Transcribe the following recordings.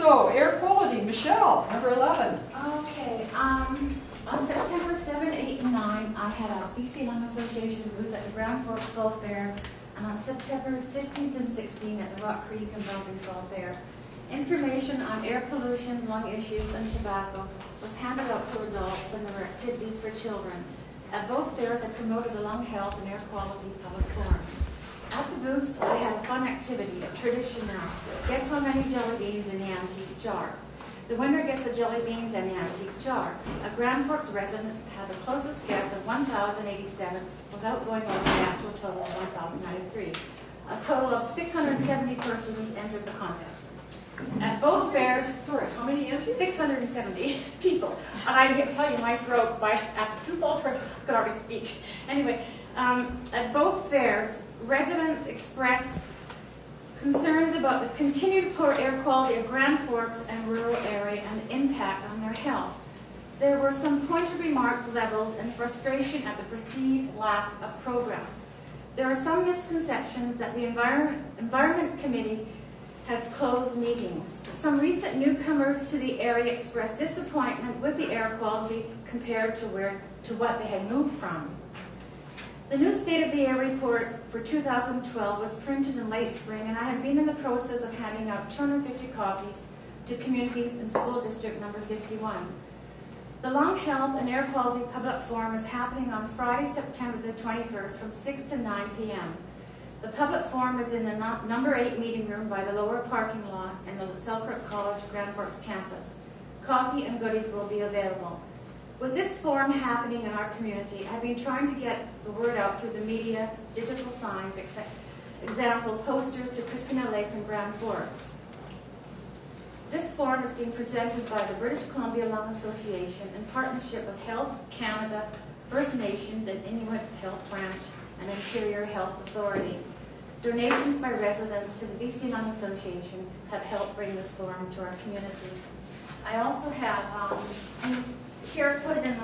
So, air quality, Michelle, number 11. Okay, on September 7, 8, and 9, I had a BC Lung Association booth at the Grand Forks Fall Fair, and on September 15th and 16th at the Rock Creek and Boundary Fall Fair. Information on air pollution, lung issues, and tobacco was handed out to adults, and there were activities for children. At both fairs, I promoted the lung health and air quality public forum. At the booths, I had a fun activity, a tradition now. Guess how many jelly beans in the antique jar? The winner gets the jelly beans and the antique jar. A Grand Forks resident had the closest guess of 1,087 without going over the actual total of 1,093. A total of 670 persons entered the contest. At both fairs, Sorry, how many entries? 670 people. And I can tell you, my throat, after two full persons, I could already speak. Anyway, at both fairs, residents expressed concerns about the continued poor air quality of Grand Forks and rural area and the impact on their health. There were some pointed remarks leveled and frustration at the perceived lack of progress. There are some misconceptions that the Environment Committee has closed meetings. Some recent newcomers to the area expressed disappointment with the air quality compared to what they had moved from. The new State of the Air report for 2012 was printed in late spring, and I have been in the process of handing out 250 copies to communities in school district number 51. The Lung Health and Air Quality Public Forum is happening on Friday, September the 21st from 6 to 9 p.m. The public forum is in the number 8 meeting room by the lower parking lot in the Selkirk College Grand Forks campus. Coffee and goodies will be available. With this forum happening in our community, I've been trying to get the word out through the media, digital signs, example, posters to Christina Lake and Grand Forks. This forum is being presented by the British Columbia Lung Association in partnership with Health Canada, First Nations, and Inuit Health Branch and Interior Health Authority. Donations by residents to the BC Lung Association have helped bring this forum to our community. I also have, here, put it in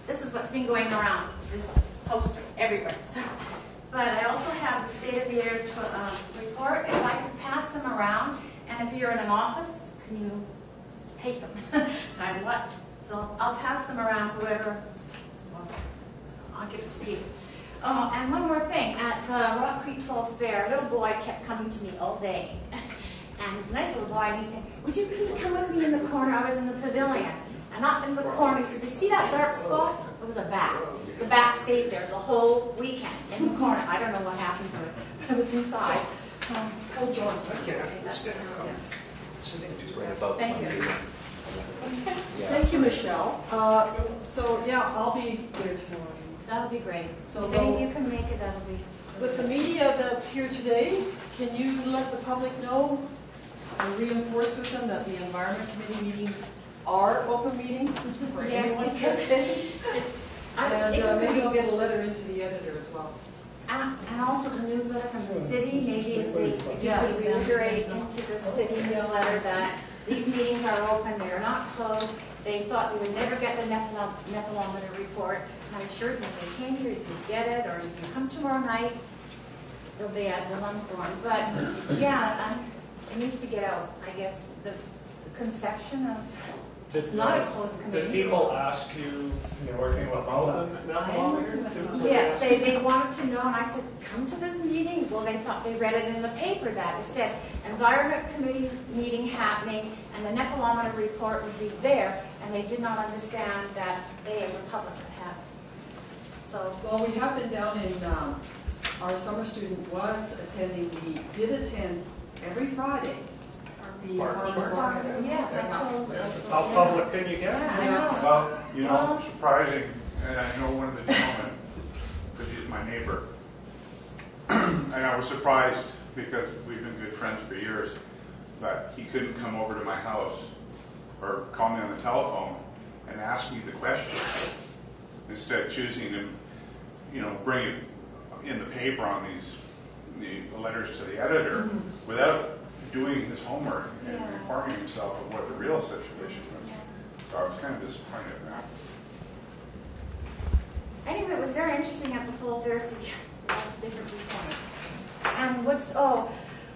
this is what's been going around, this poster everywhere. So, but I also have the State of the Air report. If I could pass them around, and if you're in an office, can you take them? I what? So I'll pass them around, whoever, well, I'll give it to people. Oh, and one more thing. At the Rock Creek Fall Fair, a little boy kept coming to me all day. And he was a nice little boy, and he said, would you please come with me in the corner? I was in the pavilion. And up in the corner, he said, you see that dark spot? It was a bat. The bat stayed there the whole weekend in the corner. I don't know what happened to it, but it was inside. Oh, John. Thank you. Thank you, Michelle. So, yeah, I'll be there tomorrow. That'll be great. So if any of you can make it, that'll be with the media that's here today, can you let the public know and reinforce with them that the Environment Committee meetings are open meetings for anyone? Because it's and maybe I'll get a letter into the editor as well. And also the newsletter from the city, maybe if you could reiterate into the city newsletter that these meetings are open, they're not closed. They thought they would never get the nephelometer report. And I assured them if they came here, you could get it, or you can come tomorrow night, they'll be at the lung forum. But yeah, it needs to get out, I guess, the conception of it's not a closed committee. Did people ask you, you're working with nephelometer? Yes, they wanted to know, and I said, come to this meeting. Well, they thought they read it in the paper that it said Environment Committee meeting happening, and the nephelometer report would be there, and they did not understand that they as a public would have it. So, well, we have been down in, our summer student was attending, we did attend every Friday. The farmer's market. Yes, I told. How public can you get? Yeah, I know. Well, you know, surprising, and I know one of the gentlemen, because he's my neighbor, and I was surprised because we've been good friends for years, but he couldn't come over to my house or call me on the telephone and ask me the question instead of choosing to, you know, bring it in the paper on the letters to the editor without doing his homework and informing himself of what the real situation was. So I was kind of disappointed in that. Anyway, it was very interesting at the full fairs to get lots of different viewpoints. And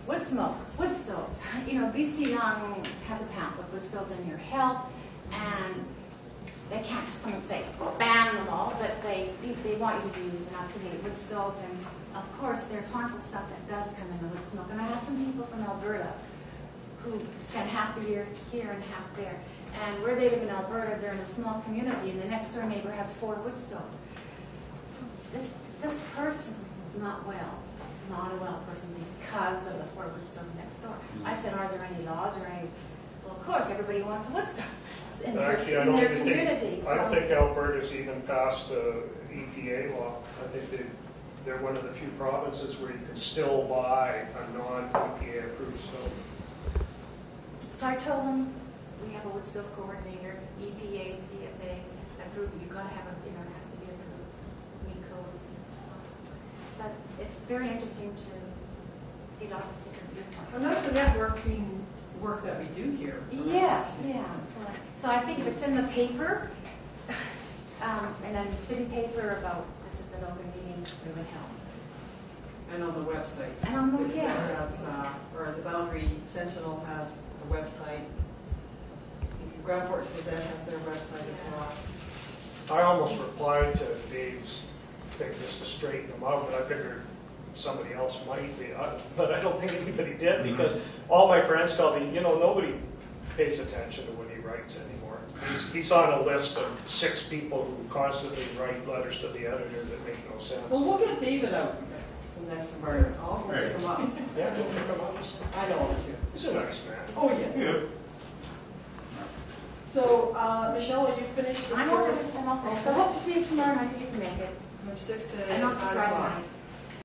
wood smoke, wood stoves. You know, BC Young has a pamphlet, Wood Stoves in Your Health, and they can't just come and say, ban them all, but they want you to use an up-to-date wood stove. And of course, there's harmful stuff that does come in the wood smoke. And I had some people from Alberta who spend half the year here and half there. And where they live in Alberta, they're in a small community, and the next door neighbor has 4 wood stoves. This person is not a well person because of the 4 wood stoves next door. I said, are there any laws or any? Well, of course, everybody wants a wood stove in their community. I don't think Alberta's even passed the EPA law. I think they're one of the few provinces where you can still buy a non-EPA approved stove. So I told them, we have a wood stove coordinator, EPA, CSA, approved. You've got to have it has to be approved, meet codes. But it's very interesting to see lots of different viewpoints. And that's the networking work that we do here. Yes, yeah. So I think if it's in the paper, and then the city paper about this is an open meeting, it would help. And on the websites. And on the- The Gazette has, or the Boundary Sentinel has a website. Grand Forks Gazette has their website as well. I almost replied to Dave's thing just to straighten them out, but I figured somebody else might be. But I don't think anybody did, because all my friends tell me, nobody pays attention to what he writes anymore. He's on a list of 6 people who constantly write letters to the editor that make no sense. Well, we'll get David out the next environment. I'll go pick him up. Yeah. I know him too. He's a nice man. Oh, yes. Yeah. So, Michelle, are you finished? I'm all finished. So I hope to see you tomorrow night if you can make it. From 6 to I know it's 5 Friday o'clock. night.